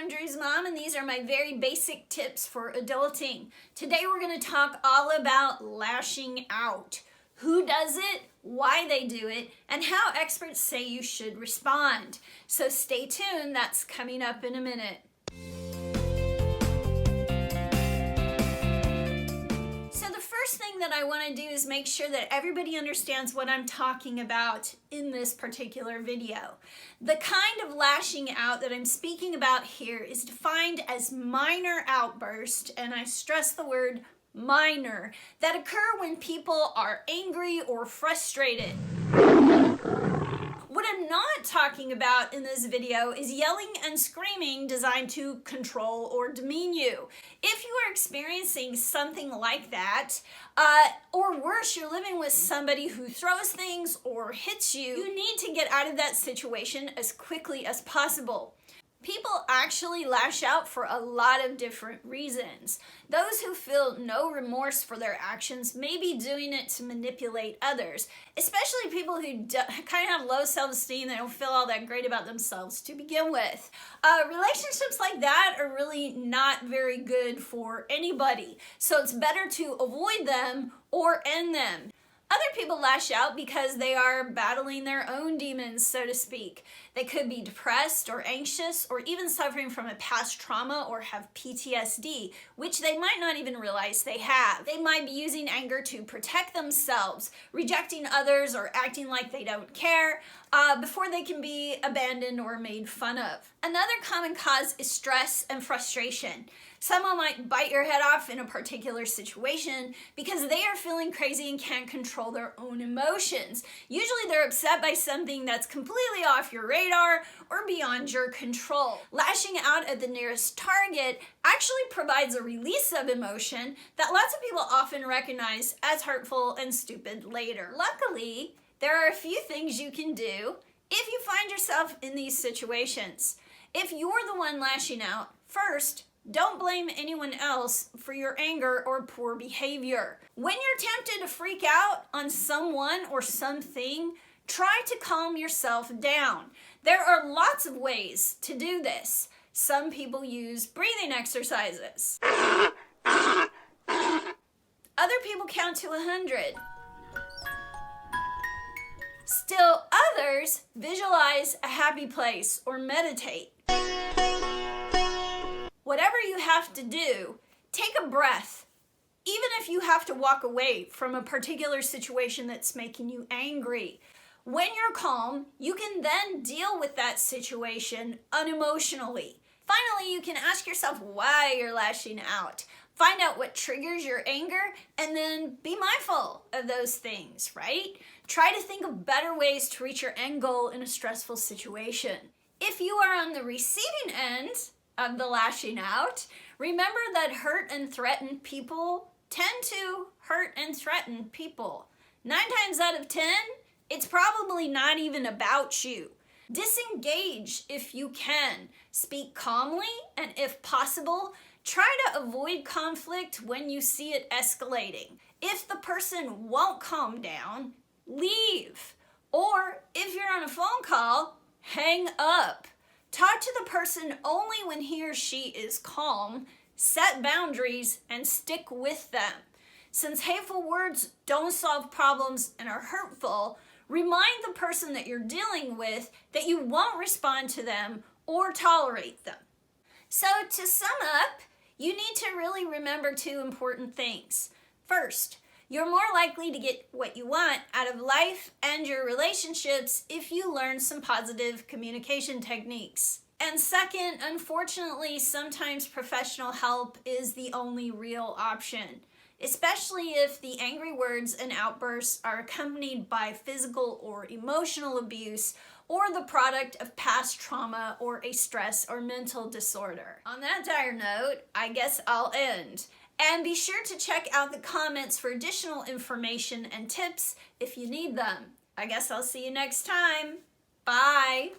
I'm Drew's mom, and these are my very basic tips for adulting. Today we're going to talk all about lashing out. Who does it, why they do it, and how experts say you should respond. So stay tuned, that's coming up in a minute. First thing that I want to do is make sure that everybody understands what I'm talking about in this particular video. The kind of lashing out that I'm speaking about here is defined as minor outbursts, and I stress the word minor, that occur when people are angry or frustrated. What I'm not talking about in this video is yelling and screaming designed to control or demean you. If you are experiencing something like that, or worse, you're living with somebody who throws things or hits you, you need to get out of that situation as quickly as possible. People actually lash out for a lot of different reasons. Those who feel no remorse for their actions may be doing it to manipulate others, especially people who kind of have low self-esteem. They don't feel all that great about themselves to begin with. Relationships like that are really not very good for anybody, so it's better to avoid them or end them. Other people lash out because they are battling their own demons, so to speak. They could be depressed or anxious or even suffering from a past trauma or have PTSD, which they might not even realize they have. They might be using anger to protect themselves, rejecting others or acting like they don't care before they can be abandoned or made fun of. Another common cause is stress and frustration. Someone might bite your head off in a particular situation because they are feeling crazy and can't control their own emotions. Usually they're upset by something that's completely off your radar or beyond your control. Lashing out at the nearest target actually provides a release of emotion that lots of people often recognize as hurtful and stupid later. Luckily, there are a few things you can do if you find yourself in these situations. If you're the one lashing out, first, don't blame anyone else for your anger or poor behavior. When you're tempted to freak out on someone or something, try to calm yourself down. There are lots of ways to do this. Some people use breathing exercises. Other people count to 100. Still others visualize a happy place or meditate. Whatever you have to do, take a breath. Even if you have to walk away from a particular situation that's making you angry. When you're calm, you can then deal with that situation unemotionally. Finally, you can ask yourself why you're lashing out. Find out what triggers your anger and then be mindful of those things, right? Try to think of better ways to reach your end goal in a stressful situation. If you are on the receiving end of the lashing out, remember that hurt and threatened people tend to hurt and threaten people. 9 times out of 10, it's probably not even about you. Disengage if you can. Speak calmly, and if possible, try to avoid conflict when you see it escalating. If the person won't calm down, leave. Or if you're on a phone call, hang up. Talk to the person only when he or she is calm, set boundaries, and stick with them. Since hateful words don't solve problems and are hurtful, remind the person that you're dealing with that you won't respond to them or tolerate them. So to sum up, you need to really remember 2 important things. First, you're more likely to get what you want out of life and your relationships if you learn some positive communication techniques. And second, unfortunately, sometimes professional help is the only real option, especially if the angry words and outbursts are accompanied by physical or emotional abuse or the product of past trauma or a stress or mental disorder. On that dire note, I guess I'll end. And be sure to check out the comments for additional information and tips if you need them. I guess I'll see you next time. Bye.